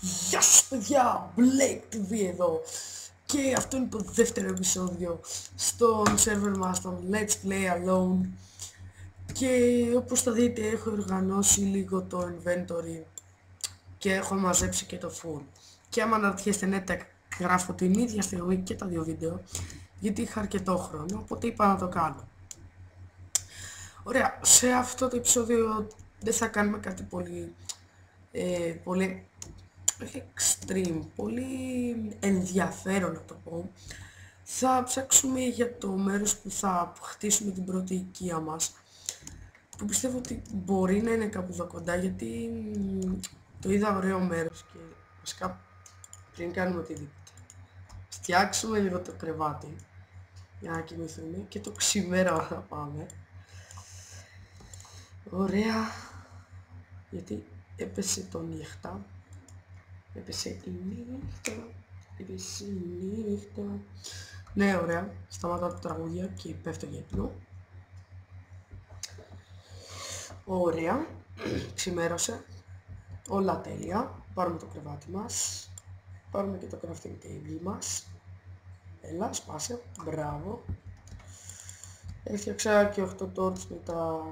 Γεια σας παιδιά, Blake TV εδώ και αυτό είναι το δεύτερο επεισόδιο στον σερβερ μας, τον Let's Play Alone, και όπως θα δείτε έχω οργανώσει λίγο το inventory και έχω μαζέψει και το food. Και άμα αναρωτιέστε, ναι, τα γράφω την ίδια στιγμή και τα δύο βίντεο γιατί είχα αρκετό χρόνο, οπότε είπα να το κάνω. Ωραία, σε αυτό το επεισόδιο δεν θα κάνουμε κάτι πολύ extreme, πολύ ενδιαφέρον να το πω. Θα ψάξουμε για το μέρος που θα χτίσουμε την πρώτη οικία μας, που πιστεύω ότι μπορεί να είναι κάπου εδώ κοντά, γιατί το είδα ωραίο μέρος. Και βασικά πριν κάνουμε οτιδήποτε, φτιάξουμε λίγο το κρεβάτι για να κοιμηθούμε και το ξημέρωμα θα πάμε. Ωραία, γιατί έπεσε το νύχτα. Έπεσε η νύχτα. Ναι, ωραία. Σταματάω τα τραγούδια και πέφτω για ύπνο. Ωραία. Ξημέρωσε. Όλα τέλεια. Πάρουμε το κρεβάτι μας. Πάρουμε και το crafting table μας. Έλα, σπάσε. Μπράβο. Έφτιαξα και 8 torch με τα...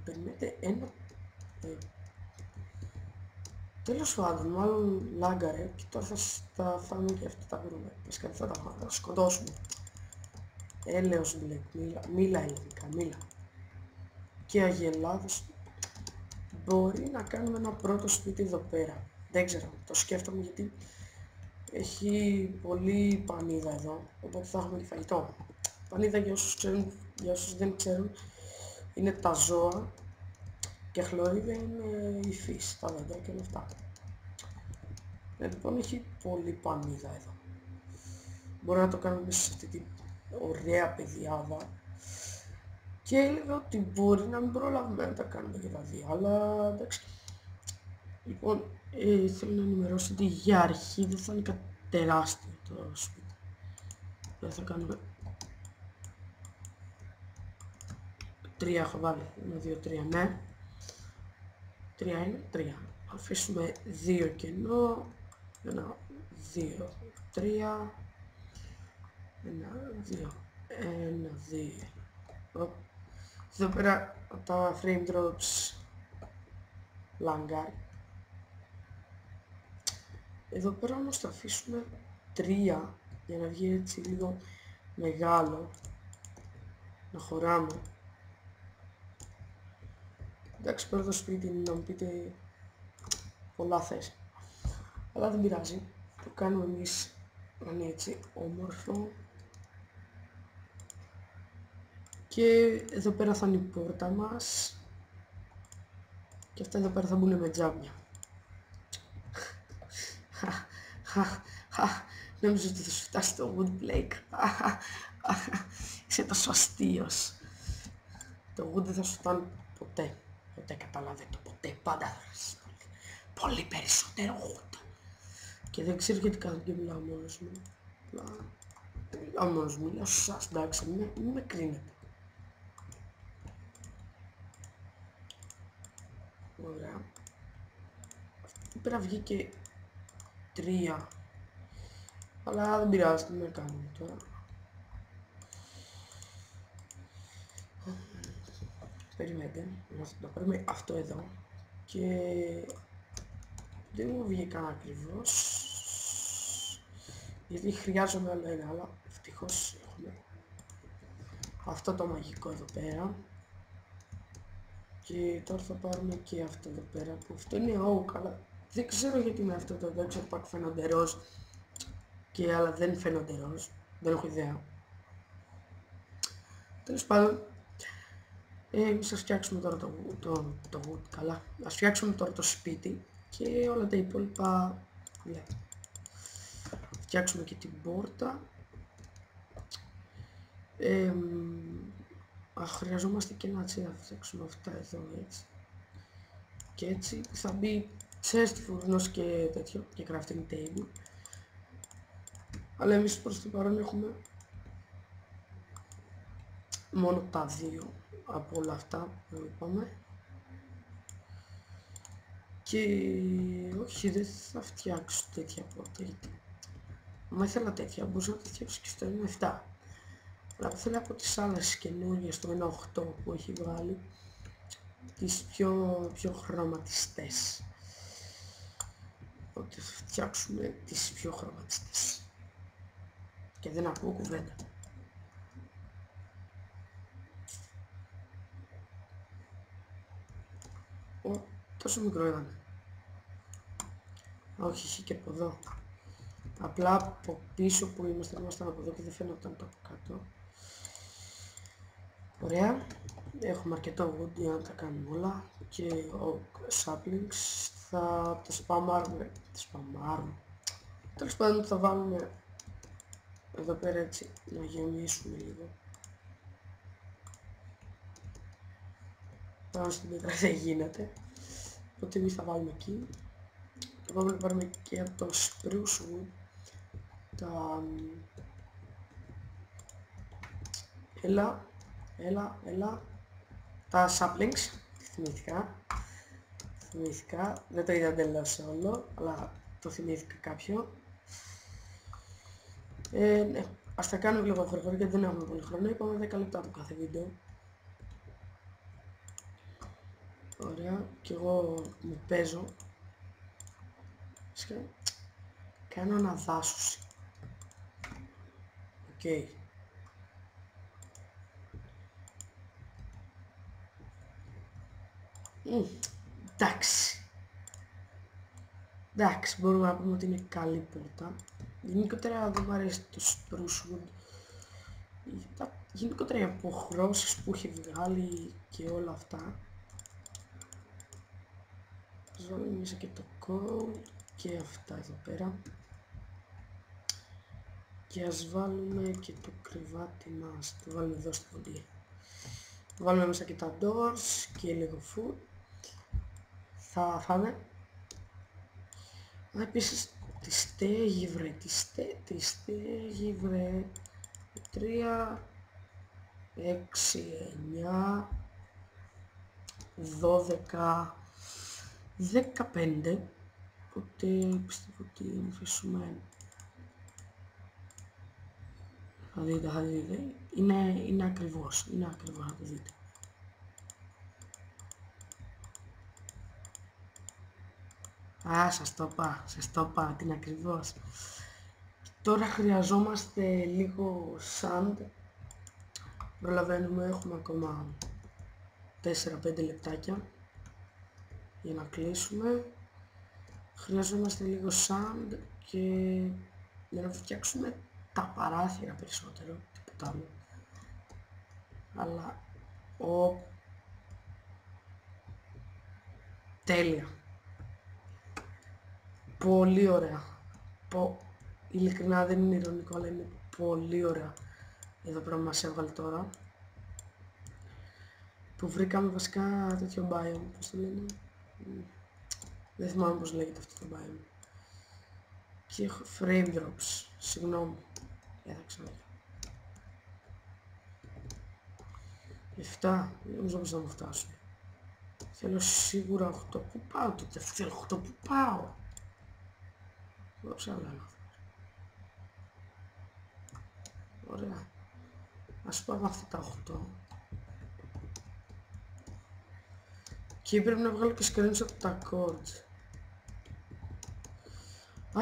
Περιμένετε ένα... Τέλος πάντων, μάλλον λάγκαρε και τώρα θα φάμε και αυτά τα βρούμε. Βασικά θα τα σκοτώσουμε. Έλεος Blake, μίλα ελληνικά, μίλα. Και αγελάδος. Μπορεί να κάνουμε ένα πρώτο σπίτι εδώ πέρα. Δεν ξέρω, το σκέφτομαι γιατί έχει πολύ πανίδα εδώ, οπότε θα έχουμε και φαγητό. Πανίδα, για όσους ξέρουν, για όσους δεν ξέρουν, είναι τα ζώα και χλωρίδα είναι η φύση, τα δέντρα και όλα αυτά. Λοιπόν, έχει πολύ πανίδα εδώ. Μπορεί να το κάνουμε μέσα σε αυτή την ωραία πεδιάδα. Και έλεγα ότι μπορεί να μην προλάβουμε να τα κάνουμε και τα δύο, αλλά εντάξει. Λοιπόν, θέλω να ενημερώσω ότι για αρχή δεν θα είναι κάτι τεράστιο το σπίτι. Δεν θα κάνουμε... 3 έχω βάλει, 1, 2, 3, ναι. 3 είναι, 3. Αφήσουμε 2 κενό. 1, 2, 3. 1, 2, 1, 2. Εδώ πέρα τα frame drops λαγκάρι. Εδώ πέρα όμως θα αφήσουμε 3 για να βγει έτσι λίγο μεγάλο, να χωράμε. Εντάξει, πέρα το σπίτι είναι, να μου πείτε, πολλά θέση, αλλά δεν πειράζει, το κάνουμε εμείς να είναι έτσι όμορφο. Και εδώ πέρα θα είναι η πόρτα μας και αυτά εδώ πέρα θα μπουν με τζάμια. Νόμιζα ότι θα σου φτάσει το wood, Blake. Είσαι τόσο αστείος. Το wood δεν θα σου φτάνει ποτέ. Ποτέ, καταλάβετε, ποτέ. Πάντα θα χρειάζεσαι πολύ περισσότερο wood. Και δεν ξέρω γιατί κάνω και μιλάω μόνος μου. Μιλάω μόνος μου, μιλάω σε εσάς, εντάξει, μην με κρίνετε. Ωραία. Εδώ πέρα βγήκε 3. Αλλά δεν πειράζει, τι να κάνουμε τώρα. Περιμένετε, να πάρουμε αυτό εδώ. Και δεν μου βγήκαν ακριβώς, γιατί χρειάζομαι άλλο ένα, αλλά ευτυχώς έχουμε αυτό το μαγικό εδώ πέρα. Και τώρα θα πάρουμε και αυτό εδώ πέρα, που αυτό είναι oak, αλλά δεν ξέρω γιατί με αυτό το texture pack φαίνονται ροζ και άλλα δεν φαίνονται ροζ, δεν έχω ιδέα. Τέλος πάντων, εμείς ας φτιάξουμε τώρα το wood, καλά. Ας φτιάξουμε τώρα το σπίτι και όλα τα υπόλοιπα, ναι. Φτιάξουμε και την πόρτα. Χρειαζόμαστε και ένα τσί να φτιάξουμε αυτά εδώ, έτσι. Και έτσι θα μπει chest, φουρνός και τέτοιο, και crafting table. Αλλά εμείς προς το παρόν έχουμε μόνο τα 2 από όλα αυτά που είπαμε. Και όχι, δεν θα φτιάξω τέτοια πρώτα, γιατί άμα ήθελα τέτοια μπορούσα να τα φτιάξω και στο 1.7. Αλλά που θέλω από τις άλλες καινούργιες, το 1.8 που έχει βγάλει, τις πιο χρωματιστές. Οπότε θα φτιάξουμε τις πιο χρωματιστές. Και δεν ακούω κουβέντα. Τόσο μικρό ήταν. Όχι, είχε και από εδώ. Απλά από πίσω που ήμασταν από εδώ και δεν φαίνονταν το από κάτω. Ωραία. Έχουμε αρκετό wood για να τα κάνουμε όλα. Και oak saplings θα τα σπαμάρουμε. Τέλος πάντων θα βάλουμε εδώ πέρα έτσι να γεμίσουμε λίγο. Πάνω στην πέτρα δεν γίνεται. Οπότε εμείς θα βάλουμε εκεί. Πάμε να πάρουμε και από το spruce wood τα... Έλα. Τα saplings. Θυμήθηκα. Δεν το είδα εντελώς όλο, αλλά το θυμήθηκα κάποιο. Ναι. Ας τα κάνουμε λίγο γρήγορα γιατί δεν έχουμε πολύ χρόνο. Είπαμε 10 λεπτά από κάθε βίντεο. Ωραία. Και εγώ μου παίζω. Κάνω αναδάσωση. Οκ. Εντάξει, μπορούμε να πούμε ότι είναι καλή πόρτα. Γενικότερα δεν μου αρέσει το spruce wood. Γενικότερα οι αποχρώσεις που έχει βγάλει και όλα αυτά. Ας βάλουμε μέσα και το coal και αυτά εδώ πέρα. Και ας βάλουμε και το κρεβάτι μας, το βάλουμε εδώ στη βολή. Βάλουμε μέσα και τα doors και λίγο food. Θα φάμε. Επίσης τη στέγη βρε, τη στέγη βρε. 3, 6, 9, 12, 15. Οπότε πιστεύω ότι είναι φυσουμένο. Θα δείτε. Είναι ακριβώς να το δείτε. Σας το είπα, την ακριβώς. Τώρα χρειαζόμαστε λίγο sand. Προλαβαίνουμε, έχουμε ακόμα 4-5 λεπτάκια για να κλείσουμε. Χρειαζόμαστε λίγο sand και για να φτιάξουμε τα παράθυρα περισσότερο, τίποτα άλλο. Αλλά τέλεια. Πολύ ωραία. Ειλικρινά δεν είναι ειρωνικό, αλλά είναι πολύ ωραία. Εδώ πέρα μας έβγαλε τώρα. Που βρήκαμε βασικά τέτοιο biome, πώς το λένε. Δεν θυμάμαι πώς λέγεται αυτό το biome. Και έχω frame drops, συγγνώμη. Θα ξαναδώ. 7, δεν νομίζω πως θα μου φτάσουν. Θέλω σίγουρα 8. Πού πάω τότε, θέλω 8, πού πάω. Δώψε άλλα λάθος. Ωραία. Ας πάμε αυτά τα 8. Και πρέπει να βγάλω και screenshot τα chords.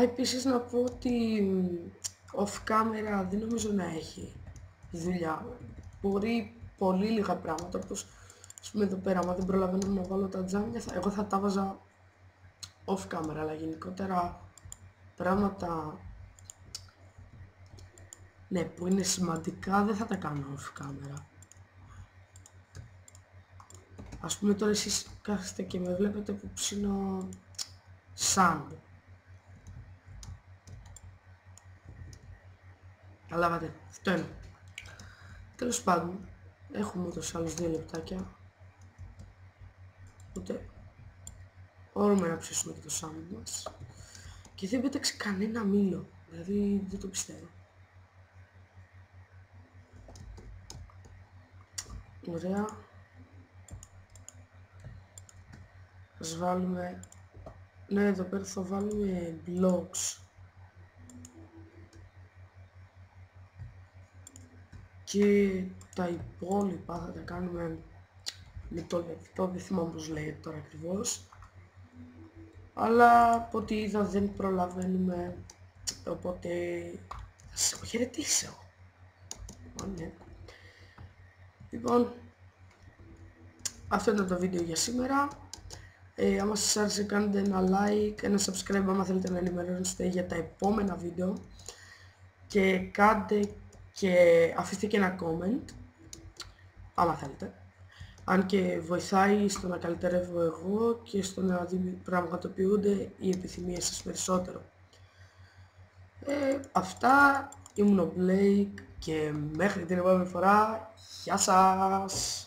Επίσης να πω ότι off camera δεν νομίζω να έχει δουλειά. Μπορεί πολύ λίγα πράγματα, όπως ας πούμε εδώ πέρα, άμα δεν προλαβαίνω να βάλω τα τζάμια, εγώ θα τα βάζα off camera, αλλά γενικότερα πράγματα ναι, που είναι σημαντικά δεν θα τα κάνω off camera. Ας πούμε τώρα εσείς κάθεστε και με βλέπετε που ψήνω sand. Καταλάβατε, αυτό είναι. Τέλος πάντων, έχουμε ούτως άλλους 2 λεπτάκια. Οπότε, μπορούμε να ψήσουμε και το sand μας. Και δεν πέταξε κανένα μήλο, δηλαδή δεν το πιστεύω. Ωραία. Ας βάλουμε Ναι, εδώ πέρα θα βάλουμε blocks. Και τα υπόλοιπα θα τα κάνουμε με το λεπτό, δεν θυμάμαι πώς λέγεται τώρα ακριβώς. Αλλά από ό,τι είδα δεν προλαβαίνουμε, οπότε θα σας αποχαιρετήσω. Ναι. Λοιπόν, αυτό ήταν το βίντεο για σήμερα. Άμα σας άρεσε κάντε ένα like, ένα subscribe άμα θέλετε να ενημερώνεστε για τα επόμενα βίντεο. Και κάντε και αφήστε και ένα comment, άμα θέλετε. Αν και βοηθάει στο να καλυτερεύω εγώ και στο να πραγματοποιούνται οι επιθυμίες σας περισσότερο. Αυτά, ήμουν ο Blake και μέχρι την επόμενη φορά, γεια σας!